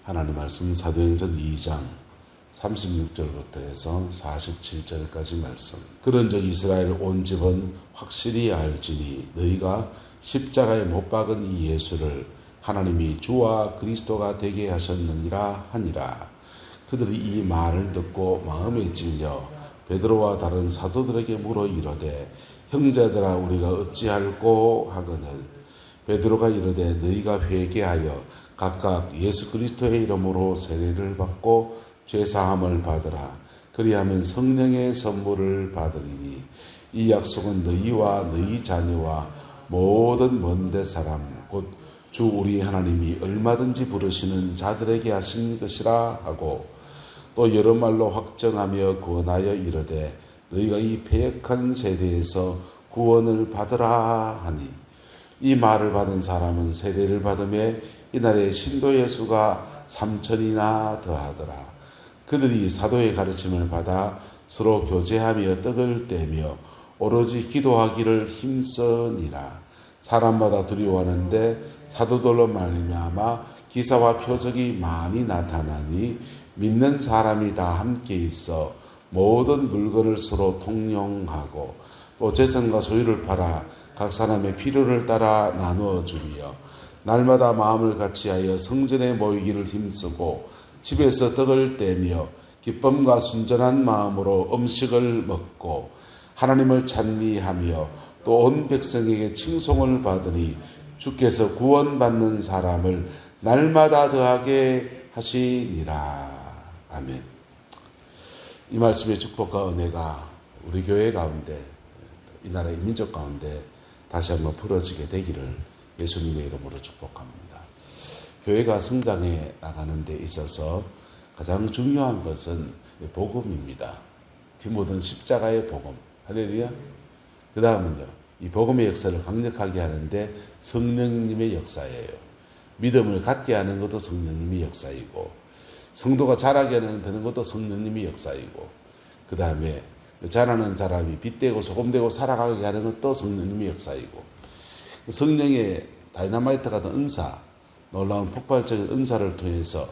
하나님 말씀 사도행전 2장 36절부터 해서 47절까지 말씀. 그런즉 이스라엘 온 집은 확실히 알지니 너희가 십자가에 못 박은 이 예수를 하나님이 주와 그리스도가 되게 하셨느니라 하니라. 그들이 이 말을 듣고 마음에 찔려 베드로와 다른 사도들에게 물어 이르되 형제들아 우리가 어찌할꼬 하거늘 베드로가 이르되 너희가 회개하여 각각 예수 그리스도의 이름으로 세례를 받고 죄사함을 받으라. 그리하면 성령의 선물을 받으리니 이 약속은 너희와 너희 자녀와 모든 먼데 사람 곧 주 우리 하나님이 얼마든지 부르시는 자들에게 하신 것이라 하고 또 여러 말로 확정하며 권하여 이르되 너희가 이 패역한 세대에서 구원을 받으라 하니 이 말을 받은 사람은 세례를 받음에 이날에 신도의 수가 3,000이나 더하더라. 그들이 사도의 가르침을 받아 서로 교제하며 떡을 떼며 오로지 기도하기를 힘쓰니라. 사람마다 두려워하는데 사도들로 말미암아 기사와 표적이 많이 나타나니 믿는 사람이 다 함께 있어 모든 물건을 서로 통용하고 또 재산과 소유를 팔아 각 사람의 필요를 따라 나누어 주며 날마다 마음을 같이하여 성전에 모이기를 힘쓰고 집에서 떡을 떼며 기쁨과 순전한 마음으로 음식을 먹고 하나님을 찬미하며 또 온 백성에게 칭송을 받으니 주께서 구원받는 사람을 날마다 더하게 하시니라. 아멘. 이 말씀의 축복과 은혜가 우리 교회 가운데 이 나라의 민족 가운데 다시 한번 풀어지게 되기를 예수님의 이름으로 축복합니다. 교회가 성장해 나가는 데 있어서 가장 중요한 것은 복음입니다. 피 묻은 십자가의 복음. 할렐루야. 그 다음은요. 이 복음의 역사를 강력하게 하는데 성령님의 역사예요. 믿음을 갖게 하는 것도 성령님의 역사이고 성도가 자라게 되는 것도 성령님의 역사이고 그 다음에 자라는 사람이 빛되고 소금되고 살아가게 하는 것도 성령님의 역사이고 성령의 다이너마이트 같은 은사, 놀라운 폭발적인 은사를 통해서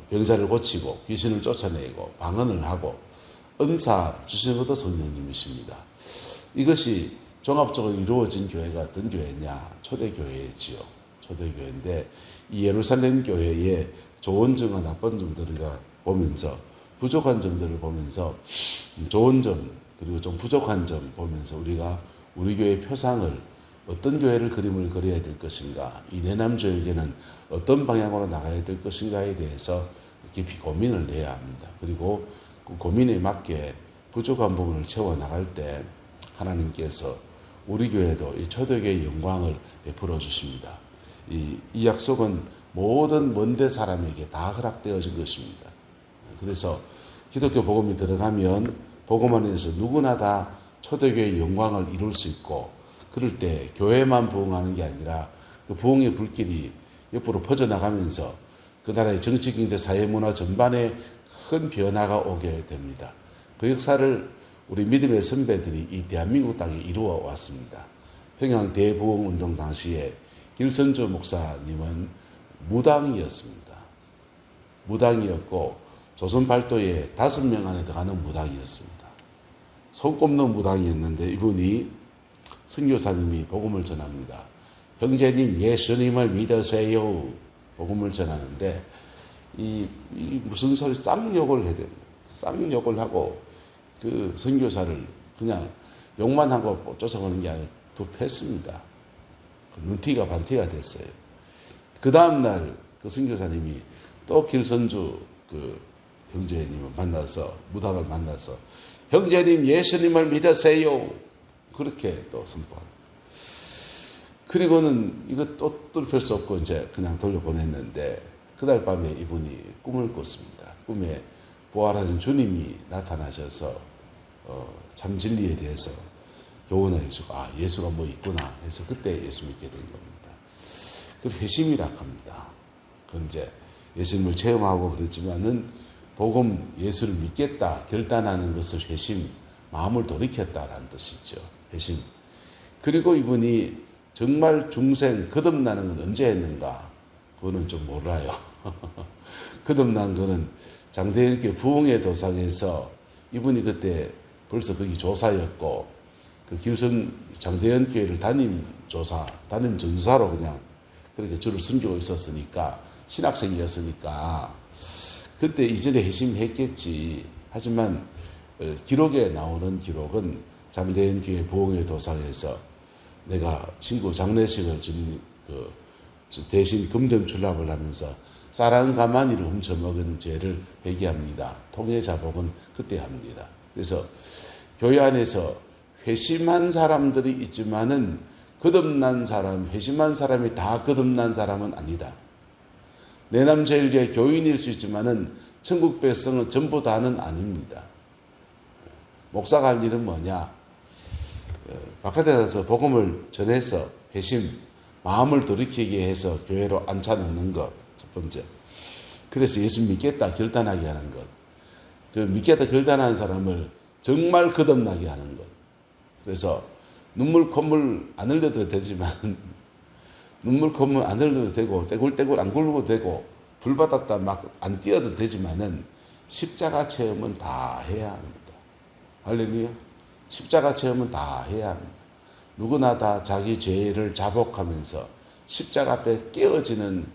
병자를 고치고 귀신을 쫓아내고 방언을 하고 은사 주시는 것도 성령님이십니다. 이것이 종합적으로 이루어진 교회가 어떤 교회냐? 초대교회지요. 초대교회인데 이 예루살렘 교회의 좋은 점과 나쁜 점들을 보면서 부족한 점들을 보면서 좋은 점 그리고 좀 부족한 점 보면서 우리가 우리 교회의 표상을 어떤 교회를 그림을 그려야 될 것인가 이 내남조에게는 어떤 방향으로 나가야 될 것인가에 대해서 깊이 고민을 해야 합니다. 그리고 그 고민에 맞게 부족한 부분을 채워나갈 때 하나님께서 우리 교회도 이 초대교회의 영광을 베풀어 주십니다. 이 약속은 모든 먼데 사람에게 다 허락되어진 것입니다. 그래서 기독교 복음이 들어가면 복음 안에서 누구나 다 초대교회의 영광을 이룰 수 있고 그럴 때 교회만 부흥하는 게 아니라 그 부흥의 불길이 옆으로 퍼져나가면서 그 나라의 정치, 경제, 사회, 문화 전반에 큰 변화가 오게 됩니다. 그 역사를 우리 믿음의 선배들이 이 대한민국 땅에 이루어 왔습니다. 평양 대부흥운동 당시에 길선조 목사님은 무당이었습니다. 무당이었고 조선 발도에 5명 안에 들어가는 무당이었습니다. 손꼽는 무당이었는데 이분이 선교사님이 복음을 전합니다. 형제님 예수님을 믿으세요. 복음을 전하는데 이 무슨 소리 쌍욕을 해야 됩니다. 쌍욕을 하고 그 선교사를 그냥 욕만 하고 쫓아가는 게 아니라 눕혔습니다. 눈티가 반티가 됐어요. 그 다음날 그 선교사님이 또 길선주 그 형제님을 만나서 무당을 만나서 형제님 예수님을 믿으세요. 그렇게 또 선포하고 그리고는 이거 또 뚫을 수 없고 이제 그냥 돌려보냈는데 그날 밤에 이분이 꿈을 꿨습니다. 꿈에 부활하신 주님이 나타나셔서 참 진리에 대해서 교훈해 주고 예수가 뭐 있구나 해서 그때 예수 믿게 된 겁니다. 그 회심이라 합니다. 그건 이제 예수님을 체험하고 그랬지만은 복음 예수를 믿겠다 결단하는 것을 회심, 마음을 돌이켰다라는 뜻이죠. 회심. 그리고 이분이 정말 중생 거듭나는 건 언제 했는가? 그거는 좀 몰라요. 거듭난 거는 장대현교회 부흥의 도상에서 이분이 그때 벌써 거기 조사였고 그 길선 장대현교회를 담임 전사로 그냥 그렇게 주를 섬기고 있었으니까 신학생이었으니까 그때 이전에 회심했겠지. 하지만 기록에 나오는 기록은 장대현교회 부흥의 도상에서 내가 친구 장례식을 대신 금전 출납을 하면서 쌀한 가마니를 훔쳐먹은 죄를 회개합니다. 통해자복은 그때 합니다. 그래서 교회 안에서 회심한 사람들이 있지만은 거듭난 사람, 회심한 사람이 다 거듭난 사람은 아니다. 내남제일교회 교인일 수 있지만은 천국 백성은 전부 다는 아닙니다. 목사가 할 일은 뭐냐? 바깥에 가서 복음을 전해서 회심, 마음을 돌이키게 해서 교회로 앉혀 놓는 것, 첫 번째. 그래서 예수 믿겠다 결단하게 하는 것. 그 믿겠다 결단하는 사람을 정말 거듭나게 하는 것. 그래서 눈물 콧물 안 흘려도 되지만 눈물 콧물 안 흘려도 되고 떼굴떼굴 안 굴러도 되고 불 받았다 막 안 뛰어도 되지만은 십자가 체험은 다 해야 합니다. 할렐루야. 십자가 체험은 다 해야 합니다. 누구나 다 자기 죄를 자복하면서 십자가 앞에 깨어지는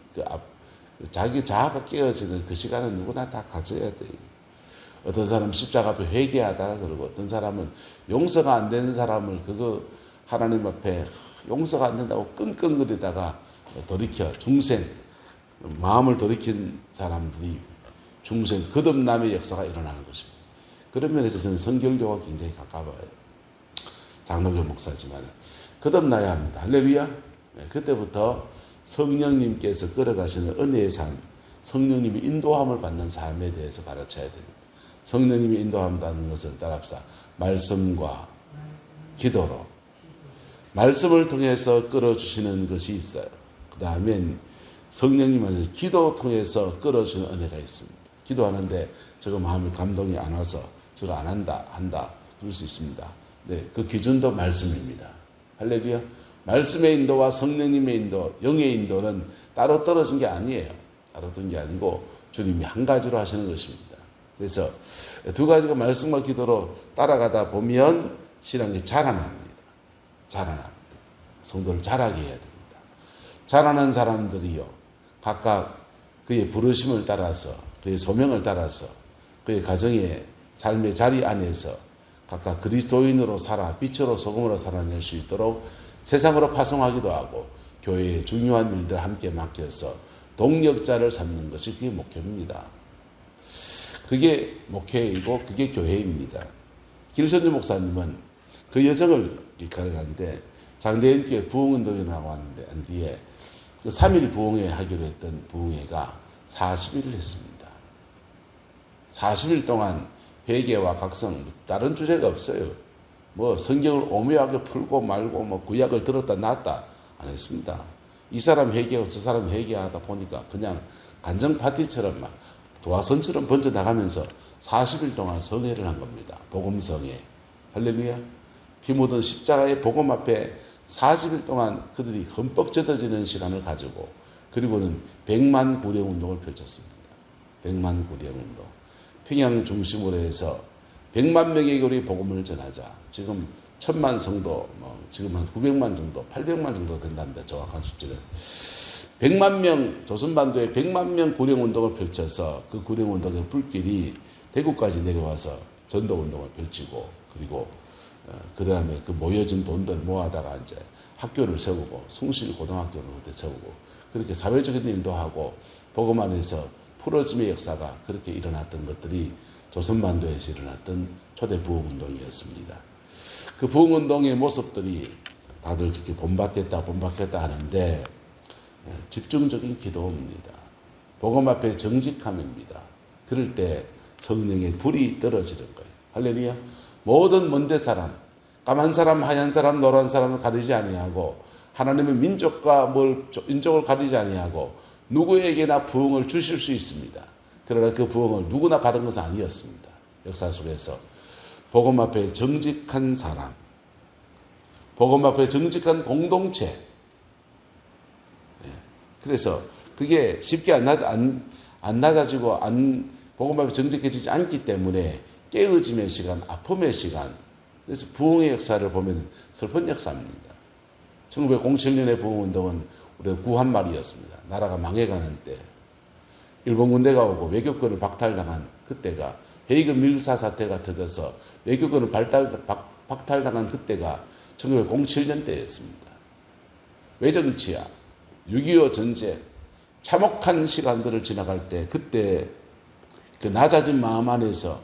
자기 자아가 깨어지는 그 시간은 누구나 다 가져야 돼요. 어떤 사람은 십자가 앞에 회개하다가 그러고 어떤 사람은 용서가 안 되는 사람을 하나님 앞에 용서가 안 된다고 끙끙거리다가 돌이켜 중생 마음을 돌이킨 사람들이 중생 거듭남의 역사가 일어나는 것입니다. 그런 면에서 저는 성결교가 굉장히 가까워요. 장로교 목사지만 거듭나야 합니다. 할렐루야. 그때부터 성령님께서 끌어가시는 은혜의 삶, 성령님이 인도함을 받는 삶에 대해서 가르쳐야 됩니다. 성령님이 인도한다는 것을 따라합시다. 말씀과 기도로. 말씀을 통해서 끌어주시는 것이 있어요. 그 다음엔 성령님 안에서 기도 통해서 끌어주는 은혜가 있습니다. 기도하는데 저거 마음에 감동이 안 와서 저거 안 한다. 그럴 수 있습니다. 네, 그 기준도 말씀입니다. 할렐루야. 말씀의 인도와 성령님의 인도, 영의 인도는 따로 떨어진 게 아니에요. 따로 떨어진 게 아니고 주님이 한 가지로 하시는 것입니다. 그래서 두 가지가 말씀과 기도로 따라가다 보면 신앙이 자라납니다. 성도를 자라게 해야 됩니다. 자라는 사람들이요. 각각 그의 부르심을 따라서, 그의 소명을 따라서, 그의 가정의 삶의 자리 안에서 각각 그리스도인으로 살아 빛으로 소금으로 살아낼 수 있도록 세상으로 파송하기도 하고 교회의 중요한 일들 함께 맡겨서 동력자를 삼는 것이 그게 목표입니다. 그게 목회이고 그게 교회입니다. 길선주 목사님은 그 여정을 걸어가는데 장대현교회 부흥운동이라고 하는데 한 뒤에 그 3일 부흥회 하기로 했던 부흥회가 40일을 했습니다. 40일 동안 회개와 각성, 다른 주제가 없어요. 뭐 성경을 오묘하게 풀고 말고 뭐 구약을 들었다 놨다 안 했습니다. 이 사람 회개하고 저 사람 회개하다 보니까 그냥 간정 파티처럼 막 도화선처럼 번져나가면서 40일 동안 성회를 한 겁니다. 복음성회. 할렐루야. 피 묻은 십자가의 복음 앞에 40일 동안 그들이 흠뻑 젖어지는 시간을 가지고 그리고는 100만 구령 운동을 펼쳤습니다. 100만 구령 운동. 평양 중심으로 해서 100만 명에게 우리 복음을 전하자. 지금 1000만 성도, 지금 한 900만 정도, 800만 정도 된답니다. 정확한 숫자는. 100만 명, 조선반도에 100만 명 구령운동을 펼쳐서 그 구령운동의 불길이 대구까지 내려와서 전도운동을 펼치고 그리고 그 다음에 그 모여진 돈들 모아다가 이제 학교를 세우고 숭실고등학교를 그때 세우고 그렇게 사회적인 일도 하고 복음 안에서 풀어짐의 역사가 그렇게 일어났던 것들이 조선반도에서 일어났던 초대 부흥운동이었습니다. 그 부흥운동의 모습들이 다들 그렇게 본받겠다 하는데 집중적인 기도입니다. 복음 앞에 정직함입니다. 그럴 때 성령의 불이 떨어지는 거예요. 할렐루야. 모든 먼데 사람, 까만 사람, 하얀 사람, 노란 사람을 가리지 아니하고 하나님의 민족과 인종을 가리지 아니하고 누구에게나 부흥을 주실 수 있습니다. 그러나 그 부흥을 누구나 받은 것은 아니었습니다. 역사 속에서 복음 앞에 정직한 사람, 복음 앞에 정직한 공동체. 그래서 그게 쉽게 안 안 낮아지고 복음화가 정직해지지 않기 때문에 깨어짐의 시간, 아픔의 시간. 그래서 부흥의 역사를 보면 슬픈 역사입니다. 1907년의 부흥운동은 우리가 구한말이었습니다. 나라가 망해가는 때 일본 군대가 오고 외교권을 박탈당한 그때가, 헤이그 밀사 사태가 터져서 외교권을 박탈당한 그때가 1907년대였습니다. 외정치하, 6.25 전쟁, 참혹한 시간들을 지나갈 때 그때 그 낮아진 마음 안에서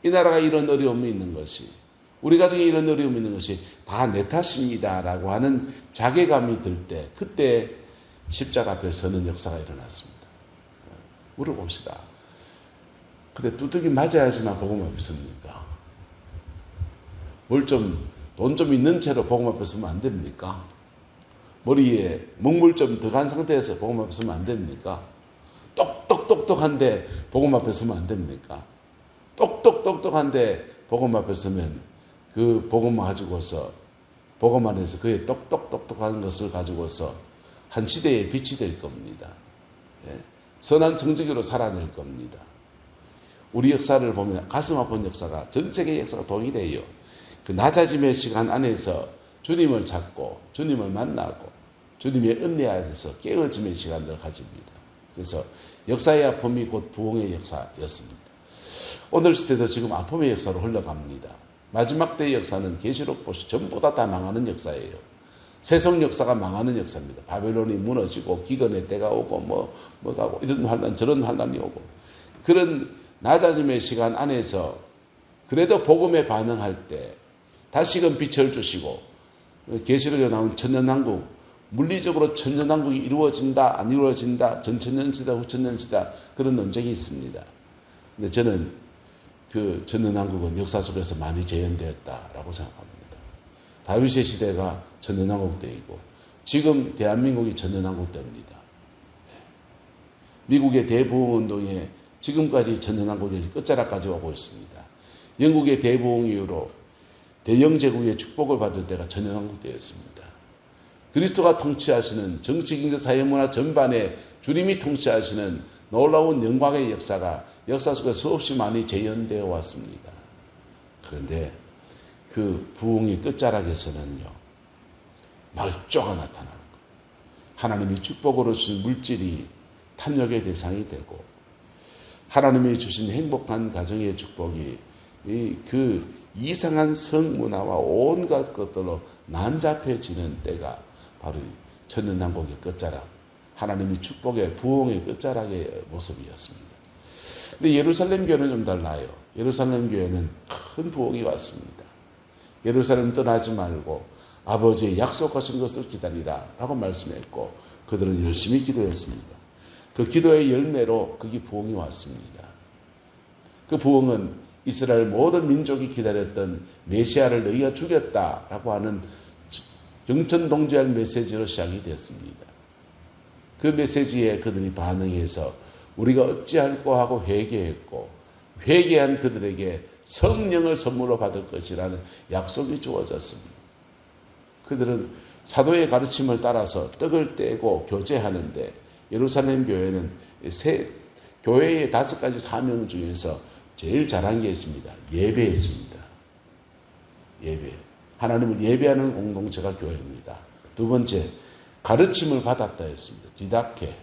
이 나라가 이런 어려움이 있는 것이, 우리 가정에 이런 어려움이 있는 것이 다 내 탓입니다라고 하는 자괴감이 들 때 그때 십자가 앞에 서는 역사가 일어났습니다. 물어봅시다. 근데 두들기 맞아야지만 복음 앞에 섭니까? 돈 좀 있는 채로 복음 앞에 서면 안 됩니까? 머리에 먹물 좀 들어간 상태에서 복음 앞에 서면 안 됩니까? 똑똑똑똑한데 복음 앞에 서면 안 됩니까? 똑똑똑똑한데 복음 앞에 서면 그 복음 가지고서, 복음 안에서 그의 똑똑똑똑한 것을 가지고서 한 시대의 빛이 될 겁니다. 예. 선한 청지기로 살아낼 겁니다. 우리 역사를 보면 가슴 아픈 역사가, 전 세계 역사가 동일해요. 그 낮아짐의 시간 안에서 주님을 찾고 주님을 만나고 주님의 은혜 안에서 깨어짐의 시간들을 가집니다. 그래서 역사의 아픔이 곧 부흥의 역사였습니다. 오늘 시대도 지금 아픔의 역사로 흘러갑니다. 마지막 때의 역사는 계시록 보시 전부 다 망하는 역사예요. 세속 역사가 망하는 역사입니다. 바벨론이 무너지고 기근의 때가 오고 뭐가 이런 환난 저런 환난이 오고, 그런 낮아짐의 시간 안에서 그래도 복음에 반응할 때 다시금 빛을 주시고, 계시록에 나온 천년왕국, 물리적으로 천년왕국이 이루어진다 안 이루어진다, 전천년시다 후천년시다, 그런 논쟁이 있습니다. 근데 저는 그 천년왕국은 역사 속에서 많이 재현되었다라고 생각합니다. 다윗의 시대가 천년왕국 때이고 지금 대한민국이 천년왕국 때입니다. 미국의 대부흥운동에 지금까지 천년왕국이 끝자락까지 오고 있습니다. 영국의 대부흥 이후로 대영제국의 축복을 받을 때가 천년왕국 때였습니다. 그리스도가 통치하시는 정치, 경제, 사회, 문화 전반에 주님이 통치하시는 놀라운 영광의 역사 속에 수없이 많이 재현되어 왔습니다. 그런데 그 부흥의 끝자락에서는요, 말조가 나타나는 거예요. 하나님이 축복으로 주신 물질이 탐욕의 대상이 되고, 하나님이 주신 행복한 가정의 축복이 그 이상한 성문화와 온갖 것들로 난잡해지는 때가 바로 천년왕국의 끝자락, 하나님이 축복의 부흥의 끝자락의 모습이었습니다. 근데 예루살렘 교회는 좀 달라요. 예루살렘 교회는 큰 부흥이 왔습니다. 예루살렘 떠나지 말고 아버지의 약속하신 것을 기다리라 라고 말씀했고, 그들은 열심히 기도했습니다. 그 기도의 열매로 그게 부흥이 왔습니다. 그 부흥은 이스라엘 모든 민족이 기다렸던 메시아를 너희가 죽였다라고 하는 영천동지할 메시지로 시작이 됐습니다. 그 메시지에 그들이 반응해서 우리가 어찌할꼬 하고 회개했고, 회개한 그들에게 성령을 선물로 받을 것이라는 약속이 주어졌습니다. 그들은 사도의 가르침을 따라서 떡을 떼고 교제하는데, 예루살렘 교회는 교회의 5가지 사명 중에서 제일 잘한 게 있습니다. 예배였습니다. 예배. 하나님을 예배하는 공동체가 교회입니다. 두 번째, 가르침을 받았다 했습니다. 디다케.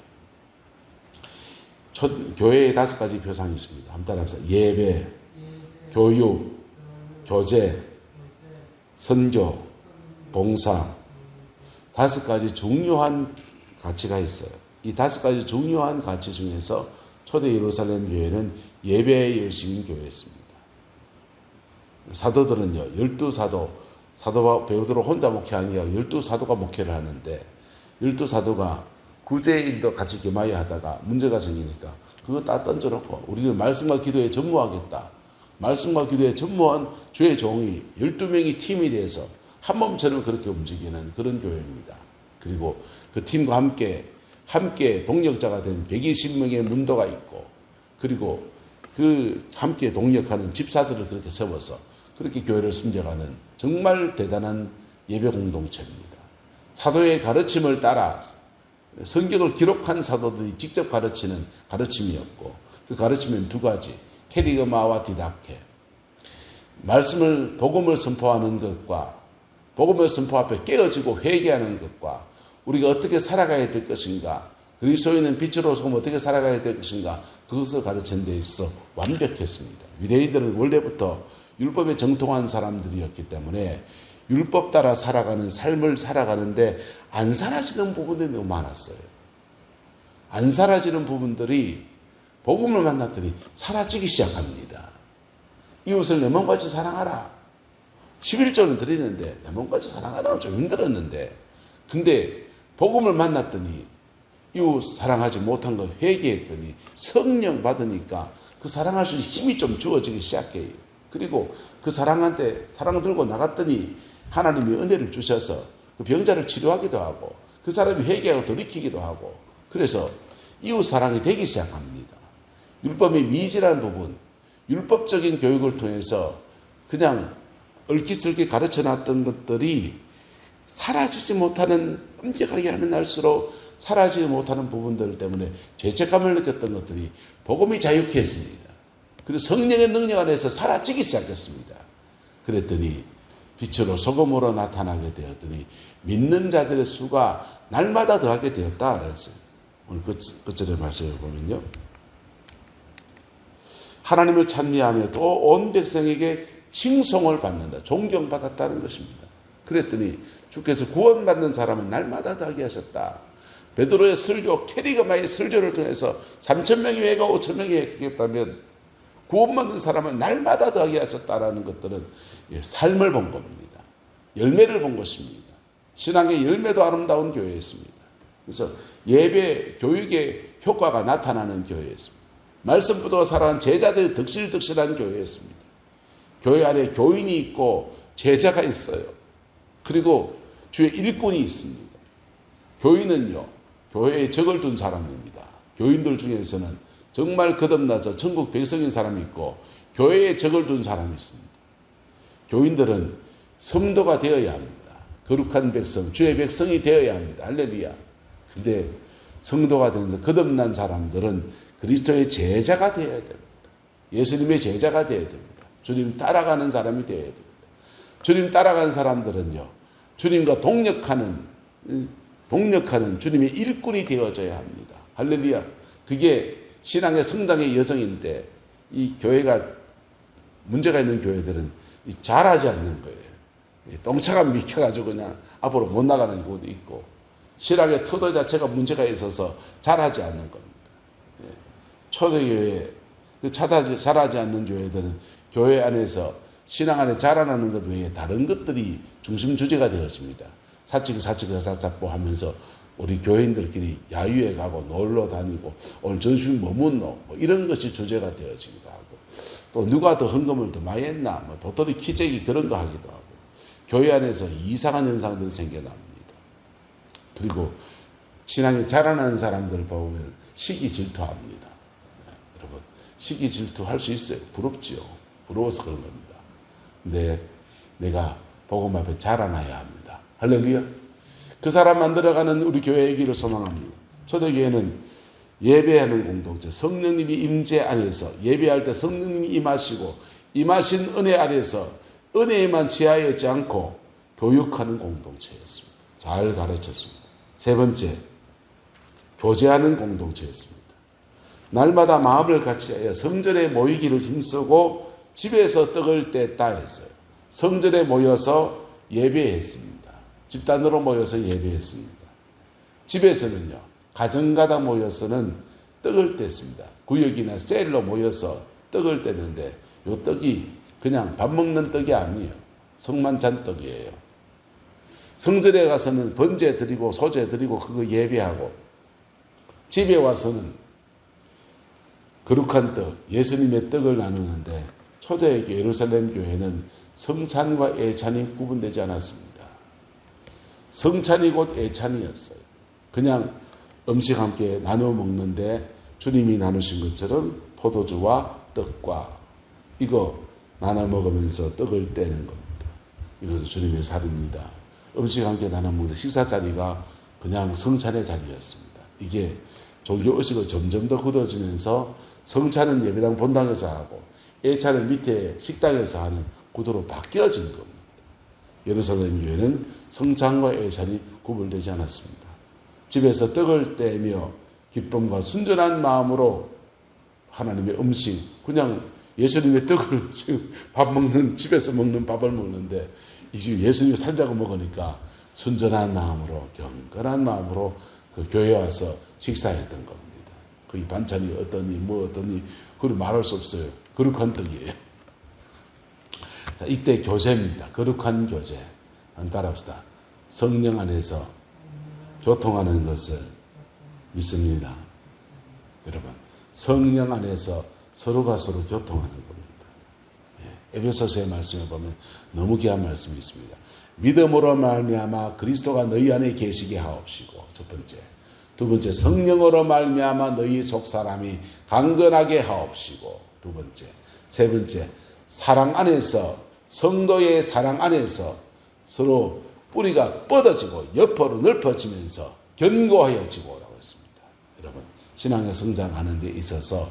교회의 5가지 표상이 있습니다. 한번 따라합시다. 예배, 교육, 교제, 선교, 봉사. 5가지 중요한 가치가 있어요. 이 5가지 중요한 가치 중에서 초대 예루살렘 교회는 예배의 열심인 교회였습니다. 사도들은요, 12사도, 사도와 베드로 혼자 목회하는 게 아니라 12사도가 목회를 하는데, 12사도가 구제의 일도 같이 겸하여 하다가 문제가 생기니까 그거 다 던져놓고 우리는 말씀과 기도에 전무하겠다. 말씀과 기도에 전무한 주의 종이 12명이 팀이 돼서 한 몸처럼 그렇게 움직이는 그런 교회입니다. 그리고 그 팀과 함께 동력자가 된 120명의 문도가 있고, 그리고 그 함께 동력하는 집사들을 그렇게 세워서 그렇게 교회를 섬겨가는 정말 대단한 예배 공동체입니다. 사도의 가르침을 따라 성경을 기록한 사도들이 직접 가르치는 가르침이었고, 그 가르침은 두 가지, 캐리그마와 디다케. 말씀을, 복음을 선포하는 것과 복음의 선포 앞에 깨어지고 회개하는 것과 우리가 어떻게 살아가야 될 것인가, 그리스도인은 빛으로서 어떻게 살아가야 될 것인가, 그것을 가르치는 데 있어 완벽했습니다. 유대인들은 원래부터 율법에 정통한 사람들이었기 때문에 율법 따라 살아가는 삶을 살아가는데 안 사라지는 부분들이 너무 많았어요. 안 사라지는 부분들이 복음을 만났더니 사라지기 시작합니다. 이웃을 내 몸같이 사랑하라. 11조는 드리는데 내 몸같이 사랑하라고 좀 힘들었는데, 근데 복음을 만났더니 이웃 사랑하지 못한 거 회개했더니 성령 받으니까 그 사랑할 수 있는 힘이 좀 주어지기 시작해요. 그리고 그 사랑한테 사랑 들고 나갔더니 하나님이 은혜를 주셔서 그 병자를 치료하기도 하고 그 사람이 회개하고 돌이키기도 하고, 그래서 이웃 사랑이 되기 시작합니다. 율법의 미지라는 부분, 율법적인 교육을 통해서 그냥 얼깃설깃 가르쳐놨던 것들이 사라지지 못하는, 엄격하게 하면 할수록 사라지지 못하는 부분들 때문에 죄책감을 느꼈던 것들이 복음이 자유케 했습니다. 그리고 성령의 능력 안에서 사라지기 시작했습니다. 그랬더니 빛으로 소금으로 나타나게 되었더니 믿는 자들의 수가 날마다 더하게 되었다 그랬어요. 오늘 끝절의 말씀을 보면요, 하나님을 찬미하며 또 온 백성에게 칭송을 받는다, 존경받았다는 것입니다. 그랬더니 주께서 구원받는 사람은 날마다 더하게 하셨다. 베드로의 설교, 캐리그마의 설교를 통해서 3,000명이 회가 5,000명이 했다면 구원받는 사람은 날마다 더하게 하셨다라는 것들은 삶을 본 겁니다. 열매를 본 것입니다. 신앙의 열매도 아름다운 교회였습니다. 그래서 예배, 교육의 효과가 나타나는 교회였습니다. 말씀 붙들고 살아가는 제자들이 덕실덕실한 교회였습니다. 교회 안에 교인이 있고 제자가 있어요. 그리고 주의 일꾼이 있습니다. 교인은요, 교회에 적을 둔 사람입니다. 교인들 중에서는 정말 거듭나서 천국 백성인 사람이 있고 교회에 적을 둔 사람이 있습니다. 교인들은 성도가 되어야 합니다. 거룩한 백성, 주의 백성이 되어야 합니다. 할렐루야. 근데 성도가 되면서 거듭난 사람들은 그리스도의 제자가 되어야 됩니다. 예수님의 제자가 되어야 됩니다. 주님 따라가는 사람이 되어야 됩니다. 주님 따라가는 사람들은요, 주님과 동력하는 주님의 일꾼이 되어져야 합니다. 할렐루야. 그게 신앙의 성장의 여정인데, 이 교회가 문제가 있는 교회들은 잘하지 않는 거예요. 똥차가 미켜가지고 그냥 앞으로 못 나가는 곳도 있고, 신앙의 터도 자체가 문제가 있어서 잘하지 않는 겁니다. 초대교회, 잘하지 않는 교회들은 교회 안에서 신앙 안에 자라나는 것 외에 다른 것들이 중심 주제가 되어집니다. 사치고 하면서 우리 교인들끼리 야유회 가고 놀러 다니고 오늘 점심 뭐 묻노, 이런 것이 주제가 되어지기도 하고, 또 누가 더 헌금을 더 많이 했나, 도토리 키재기 그런 거 하기도 하고, 교회 안에서 이상한 현상들이 생겨납니다. 그리고 신앙이 자라나는 사람들을 보면 시기 질투합니다. 여러분, 시기 질투할 수 있어요. 부럽지요. 부러워서 그런 겁니다. 근데 내가 복음 앞에 자라나야 합니다. 할렐루야. 그 사람 만들어가는 우리 교회의 길을 소망합니다. 초대교회는 예배하는 공동체, 성령님이 임재 안에서 예배할 때 성령님이 임하시고 임하신 은혜 아래서 은혜에만 지하였지 않고 교육하는 공동체였습니다. 잘 가르쳤습니다. 세 번째, 교제하는 공동체였습니다. 날마다 마음을 같이하여 성전에 모이기를 힘쓰고 집에서 떡을 뗐다 했어요. 성전에 모여서 예배했습니다. 집단으로 모여서 예배했습니다. 집에서는요, 가정가다 모여서는 떡을 뗐습니다. 구역이나 셀로 모여서 떡을 떼는데 이 떡이 그냥 밥 먹는 떡이 아니에요. 성만 찬 떡이에요. 성전에 가서는 번제 드리고 소제 드리고 그거 예배하고, 집에 와서는 거룩한 떡, 예수님의 떡을 나누는데, 초대 예루살렘 교회는 성찬과 애찬이 구분되지 않았습니다. 성찬이 곧 애찬이었어요. 그냥 음식 함께 나누어 먹는데 주님이 나누신 것처럼 포도주와 떡과 이거 나눠 먹으면서 떡을 떼는 겁니다. 이것은 주님의 살입니다. 음식 함께 나눠 먹는 식사 자리가 그냥 성찬의 자리였습니다. 이게 종교의식이 점점 더 굳어지면서 성찬은 예배당 본당에서 하고 예찬은 밑에 식당에서 하는 구도로 바뀌어진 겁니다. 예루살렘 교회는 성찬과 예찬이 구분되지 않았습니다. 집에서 떡을 떼며 기쁨과 순전한 마음으로 하나님의 음식, 그냥 예수님의 떡을 지금 밥 먹는, 집에서 먹는 밥을 먹는데 이제 예수님이 살자고 먹으니까 순전한 마음으로, 경건한 마음으로 그 교회에 와서 식사했던 겁니다. 그 반찬이 어떠니 뭐 어떠니 그걸 말할 수 없어요. 거룩한 떡이에요. 자, 이때 교제입니다. 거룩한 교제. 한번 따라합시다. 성령 안에서 교통하는 것을 믿습니다. 여러분, 성령 안에서 서로가 서로 교통하는 겁니다. 에베소서의 말씀에 보면 너무 귀한 말씀이 있습니다. 믿음으로 말미암아 그리스도가 너희 안에 계시게 하옵시고, 첫 번째. 두 번째, 성령으로 말미암아 너희 속사람이 강건하게 하옵시고, 두 번째. 세 번째, 사랑 안에서, 성도의 사랑 안에서 서로 뿌리가 뻗어지고 옆으로 넓어지면서 견고하여지고 라고 했습니다. 여러분, 신앙의 성장하는 데 있어서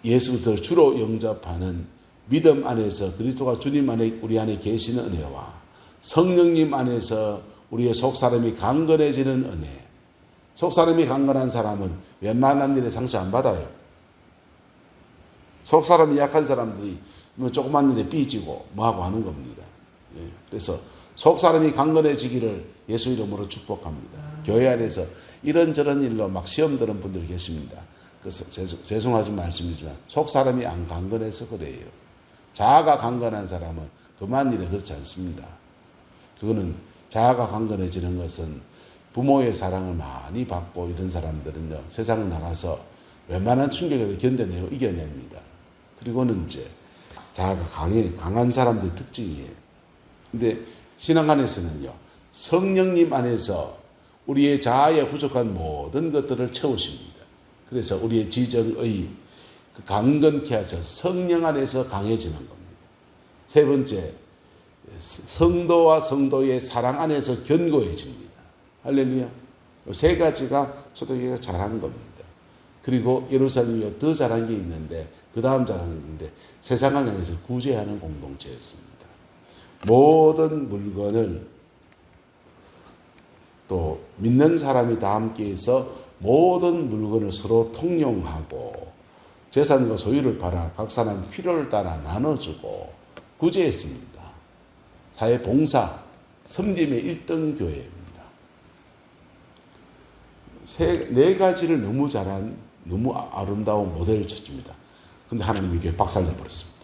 예수 그리스도를 주로 영접하는 믿음 안에서 그리스도가 주님 안에 우리 안에 계시는 은혜와 성령님 안에서 우리의 속사람이 강건해지는 은혜. 속사람이 강건한 사람은 웬만한 일에 상처 안 받아요. 속사람이 약한 사람들이 뭐 조그만 일에 삐지고 뭐하고 하는 겁니다. 그래서 속사람이 강건해지기를 예수 이름으로 축복합니다. 교회 안에서 이런저런 일로 막 시험 드는 분들이 계십니다. 그래서 죄송하신 말씀이지만 속사람이 안 강건해서 그래요. 자아가 강건한 사람은 그만 일에 그렇지 않습니다. 그거는 자아가 강건해지는 것은 부모의 사랑을 많이 받고 이런 사람들은요, 세상에 나가서 웬만한 충격에도 견뎌내고 이겨냅니다. 그리고는 이제 자아가 강한 사람들의 특징이에요. 근데 신앙 안에서는요, 성령님 안에서 우리의 자아에 부족한 모든 것들을 채우십니다. 그래서 우리의 지정의 그 강건케 하셔서 성령 안에서 강해지는 겁니다. 세 번째, 성도와 성도의 사랑 안에서 견고해집니다. 할렐루야. 세 가지가 초대교회가 잘한 겁니다. 그리고 예루살렘이 더 잘한 게 있는데, 그 다음 잘한 게 있는데, 세상을 향해서 구제하는 공동체였습니다. 모든 물건을 또 믿는 사람이 다 함께해서 모든 물건을 서로 통용하고 재산과 소유를 팔아 각 사람 필요를 따라 나눠주고 구제했습니다. 사회 봉사, 섬김의 1등 교회입니다. 네 가지를 너무 잘한 너무 아름다운 모델을 쳤습니다. 근데 하나님이 교회 박살내버렸습니다.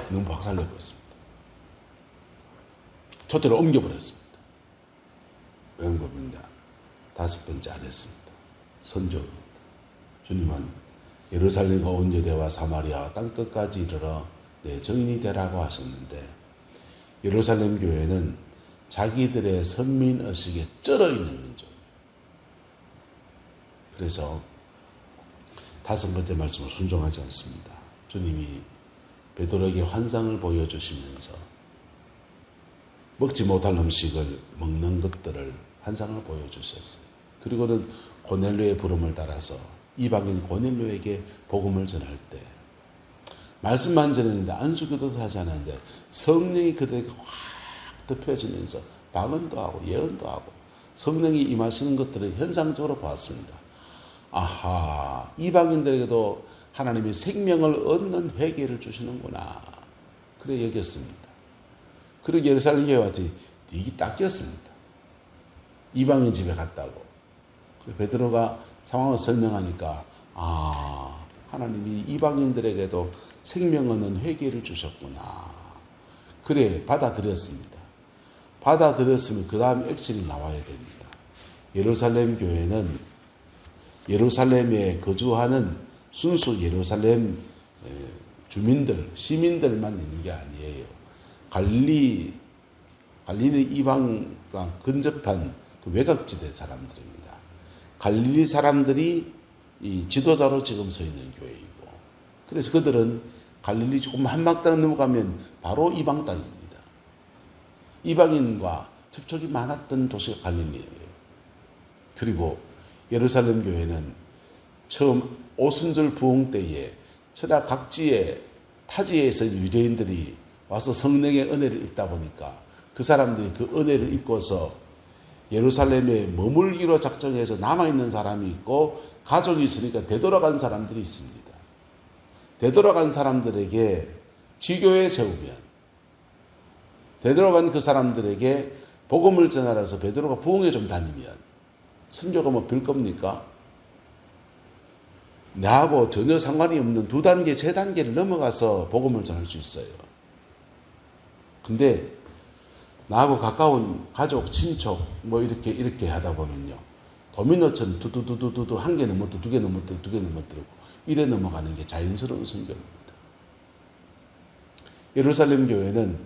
너무 박살내버렸습니다. 초대를 옮겨버렸습니다. 왜 다섯 번째 안 했습니다. 선조입니다. 주님은 예루살렘과 온 유대와 사마리아와 땅끝까지 이르러 내 증인이 되라고 하셨는데, 예루살렘 교회는 자기들의 선민의식에 쩔어있는 민족입니다. 그래서 다섯 번째 말씀을 순종하지 않습니다. 주님이 베드로에게 환상을 보여주시면서 먹지 못할 음식을 먹는 것들을 환상을 보여주셨어요. 그리고는 고넬료의 부름을 따라서 이방인 고넬료에게 복음을 전할 때 말씀만 전했는데 안수기도도 하지 않았는데 성령이 그들에게 확 덮여지면서 방언도 하고 예언도 하고 성령이 임하시는 것들을 현상적으로 보았습니다. 아하, 이방인들에게도 하나님이 생명을 얻는 회개를 주시는구나. 그래 여겼습니다. 그리고 예루살렘 교회 왔더니 이게 딱 꼈습니다. 이방인 집에 갔다고. 베드로가 상황을 설명하니까 하나님이 이방인들에게도 생명 얻는 회개를 주셨구나. 그래 받아들였습니다. 받아들였으면 그 다음 액션이 나와야 됩니다. 예루살렘 교회는 예루살렘에 거주하는 순수 예루살렘 주민들, 시민들만 있는 게 아니에요. 갈릴리는 이방과 근접한 그 외곽지대 사람들입니다. 갈릴리 사람들이 이 지도자로 지금 서 있는 교회이고, 그래서 그들은 갈릴리 조금 한 막당 넘어가면 바로 이방 땅입니다. 이방인과 접촉이 많았던 도시가 갈릴리예요. 그리고 예루살렘 교회는 처음 오순절 부흥 때에 천하 각지의 타지에서 유대인들이 와서 성령의 은혜를 입다 보니까 그 사람들이 그 은혜를 입고서 예루살렘에 머물기로 작정해서 남아있는 사람이 있고 가족이 있으니까 되돌아간 사람들이 있습니다. 되돌아간 사람들에게 지교회 세우면 되돌아간 그 사람들에게 복음을 전하라 해서 베드로가 부흥회 좀 다니면 선교가 뭐 별 겁니까? 나하고 전혀 상관이 없는 2단계, 3단계를 넘어가서 복음을 전할 수 있어요. 근데 나하고 가까운 가족, 친척 뭐 이렇게 하다 보면요. 도미노처럼 두두두두두 한 개 넘어뜨고 2개 넘어뜨고 2개 넘어뜨고 이래 넘어가는 게 자연스러운 성경입니다. 예루살렘 교회는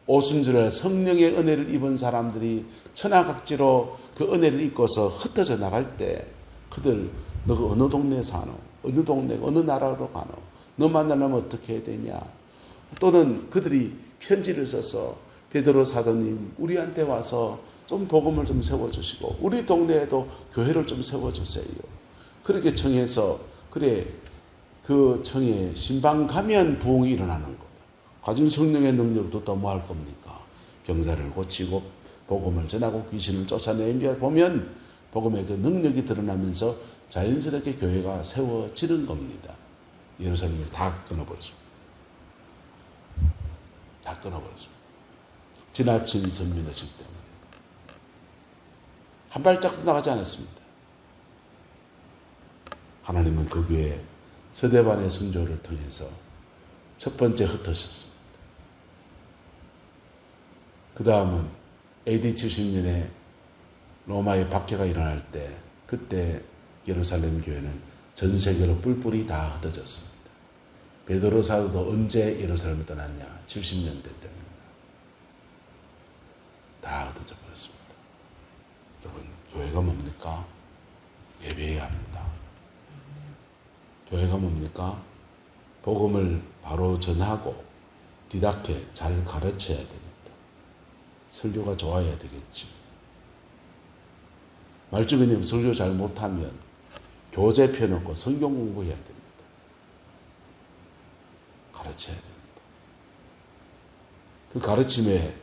오순절에 성령의 은혜를 입은 사람들이 천하각지로 그 은혜를 입고서 흩어져 나갈 때 그들 너가 어느 동네에 사노? 어느 동네, 어느 나라로 가노? 너 만나려면 어떻게 해야 되냐? 또는 그들이 편지를 써서 베드로 사도님 우리한테 와서 좀 복음을 좀 세워주시고 우리 동네에도 교회를 좀 세워주세요. 그렇게 청해서 그래 그 청에 신방 가면 부흥이 일어나는 거예요. 가진 성령의 능력도 또 뭐 할 겁니까? 병자를 고치고 복음을 전하고 귀신을 쫓아내며 보면 복음의 그 능력이 드러나면서 자연스럽게 교회가 세워지는 겁니다. 예루살렘이 다 끊어버렸습니다. 다 끊어버렸습니다. 지나친 선민의식 때문에. 한 발짝도 나가지 않았습니다. 하나님은 그 교회 서대반의 순교를 통해서 첫 번째 흩으셨습니다. 그 다음은 AD 70년에 로마의 박해가 일어날 때 그때 예루살렘 교회는 전 세계로 뿔뿔이 다 흩어졌습니다. 베드로 사도도 언제 예루살렘을 떠났냐? 70년대 때입니다. 다 흩어져 버렸습니다. 여러분, 교회가 뭡니까? 예배해야 합니다. 교회가 뭡니까? 복음을 바로 전하고 뒤닫게 잘 가르쳐야 됩니다. 설교가 좋아야 되겠지. 말주변님 설교 잘 못하면 교재 펴놓고 성경 공부해야 됩니다. 가르쳐야 됩니다. 그 가르침에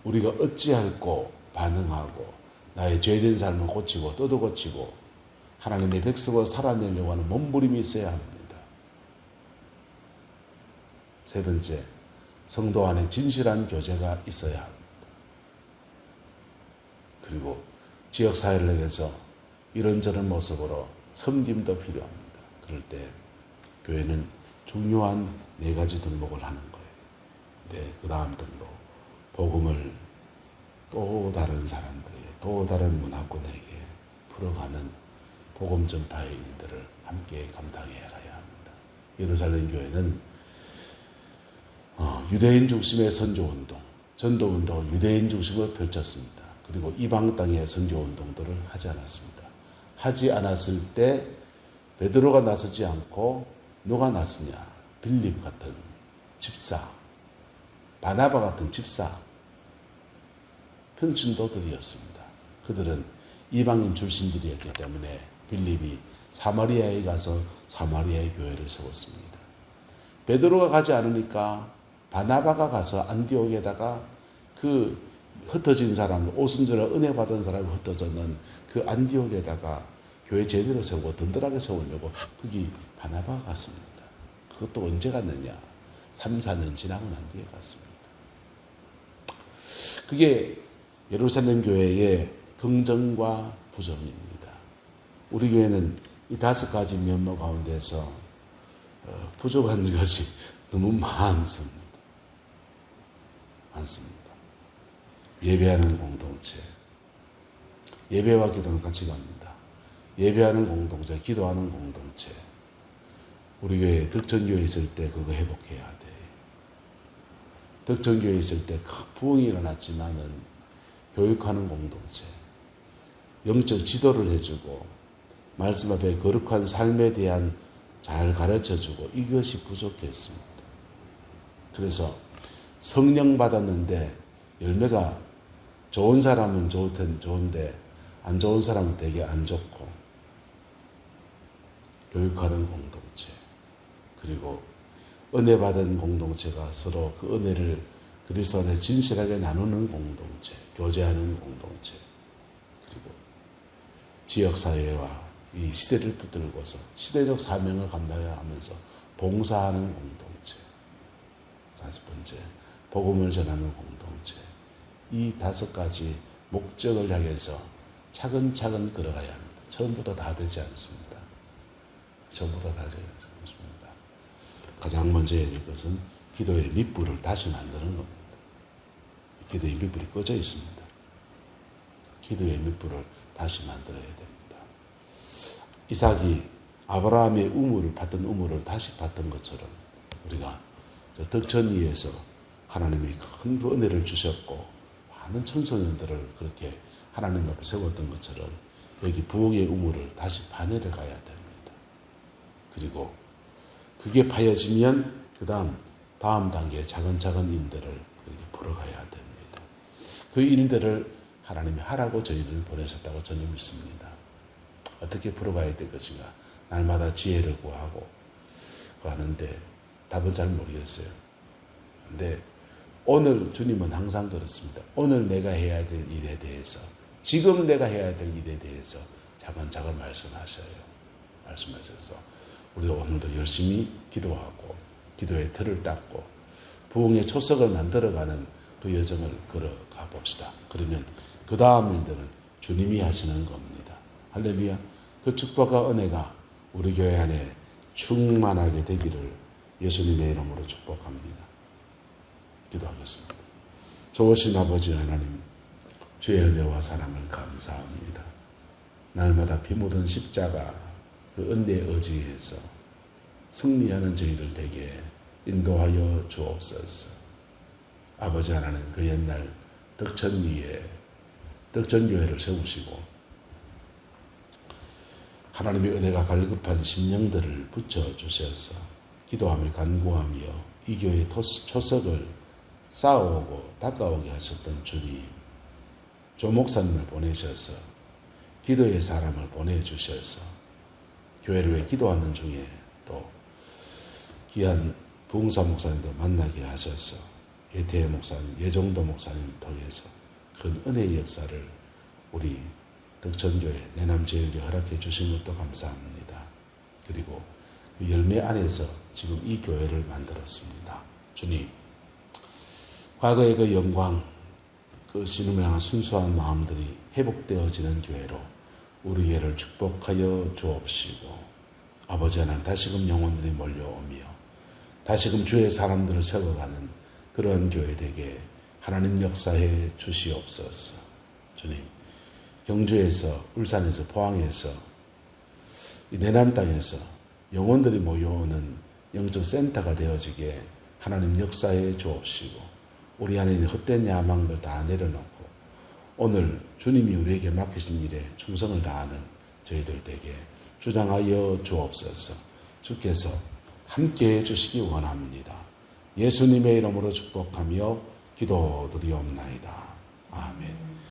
우리가 어찌할꼬 반응하고 나의 죄된 삶을 고치고 떠도 고치고 하나님의 백성으로 살아내려고 하는 몸부림이 있어야 합니다. 세 번째, 성도 안에 진실한 교제가 있어야 합니다. 그리고 지역사회를 위해서 이런저런 모습으로 섬김도 필요합니다. 그럴 때 교회는 중요한 4가지 덕목을 하는 거예요. 네, 그 다음 덕목, 복음을 또 다른 사람들에게, 또 다른 문화권에게 풀어가는 복음 전파의 일들을 함께 감당해 가야 합니다. 예루살렘 교회는 유대인 중심의 선교운동, 전도운동을 유대인 중심으로 펼쳤습니다. 그리고 이방 땅의 선교운동들을 하지 않았습니다. 하지 않았을 때 베드로가 나서지 않고 누가 나서냐? 빌립 같은 집사, 바나바 같은 집사, 평신도들이었습니다. 그들은 이방인 출신들이었기 때문에 빌립이 사마리아에 가서 사마리아의 교회를 세웠습니다. 베드로가 가지 않으니까 바나바가 가서 안디옥에다가 그 흩어진 사람, 오순절에 은혜 받은 사람이 흩어졌는 그 안디옥에다가 교회 제대로 세우고 든든하게 세우려고 거기 바나바가 갔습니다. 그것도 언제 갔느냐? 3, 4년 지나고 난 뒤에 갔습니다. 그게 예루살렘 교회의 긍정과 부정입니다. 우리 교회는 이 5가지 면모 가운데서 부족한 것이 너무 많습니다. 예배하는 공동체. 예배와 기도는 같이 갑니다. 예배하는 공동체, 기도하는 공동체. 우리 교회 덕천교회 있을 때 그거 회복해야 돼. 덕천교회 있을 때 큰 부흥이 일어났지만은 교육하는 공동체. 영적 지도를 해주고 말씀 앞에 거룩한 삶에 대한 잘 가르쳐주고 이것이 부족했습니다. 그래서 성령 받았는데 열매가 좋은 사람은 좋은데 안 좋은 사람은 되게 안 좋고, 교육하는 공동체, 그리고 은혜 받은 공동체가 서로 그 은혜를 그리스도 안에 진실하게 나누는 공동체, 교제하는 공동체, 그리고 지역사회와 이 시대를 붙들고서 시대적 사명을 감당해야 하면서 봉사하는 공동체, 다섯 번째, 복음을 전하는 공동체. 이 다섯 가지 목적을 향해서 차근차근 걸어가야 합니다. 처음부터 다 되지 않습니다. 처음부터 다 되지 않습니다. 가장 먼저 해야 될 것은 기도의 밑불을 다시 만드는 겁니다. 기도의 밑불이 꺼져 있습니다. 기도의 밑불을 다시 만들어야 됩니다. 이삭이 아브라함의 우물을 받던 우물을 다시 받던 것처럼 우리가 저 덕천 위에서 하나님이 큰 은혜를 주셨고 많은 청소년들을 그렇게 하나님 앞에 세웠던 것처럼 여기 부흥의 우물을 다시 파내려 가야 됩니다. 그리고 그게 파여지면 다음 단계에 차근차근 일들을 그렇게 풀어가야 됩니다. 그 일들을 하나님이 하라고 저희들은 보내셨다고 저는 믿습니다. 어떻게 풀어가야 될 것인가? 날마다 지혜를 구하고 하는데 답은 잘 모르겠어요. 근데 오늘 주님은 항상 그렇습니다. 오늘 내가 해야 될 일에 대해서, 지금 내가 해야 될 일에 대해서 차근차근 말씀하셔요. 말씀하셔서 우리 오늘도 열심히 기도하고 기도의 틀을 닦고 부흥의 초석을 만들어가는 그 여정을 걸어가 봅시다. 그러면 그 다음 일들은 주님이 하시는 겁니다. 할렐루야. 그 축복과 은혜가 우리 교회 안에 충만하게 되기를 예수님의 이름으로 축복합니다. 기도하겠습니다. 좋으신 아버지 하나님, 주의 은혜와 사랑을 감사합니다. 날마다 피 묻은 십자가 그 은혜에 의지해서 승리하는 저희들 되게 인도하여 주옵소서. 아버지 하나님, 그 옛날 덕천 위에 덕천교회를 세우시고 하나님의 은혜가 갈급한 심령들을 붙여주셔서 기도하며 간구하며 이 교회의 초석을 쌓아오고 닦아오게 하셨던 주님, 조 목사님을 보내셔서 기도의 사람을 보내주셔서 교회를 위해 기도하는 중에 또 귀한 부흥사 목사님도 만나게 하셔서 예태 목사님, 예정도 목사님 통해서 큰 은혜의 역사를 우리 덕천교회 내남제일교회 허락해 주신 것도 감사합니다. 그리고 그 열매 안에서 지금 이 교회를 만들었습니다. 주님, 과거의 그 영광, 그 신음을 향한 순수한 마음들이 회복되어지는 교회로 우리 교회를 축복하여 주옵시고, 아버지 하나님, 다시금 영혼들이 몰려오며 다시금 주의 사람들을 세워가는 그런 교회 되게 하나님 역사해 주시옵소서. 주님, 경주에서, 울산에서, 포항에서, 이 내남 땅에서 영혼들이 모여오는 영적 센터가 되어지게 하나님 역사해 주옵시고, 우리 안에 있는 헛된 야망들 다 내려놓고 오늘 주님이 우리에게 맡기신 일에 충성을 다하는 저희들 되게 주장하여 주옵소서. 주께서 함께해 주시기 원합니다. 예수님의 이름으로 축복하며 기도드리옵나이다. 아멘.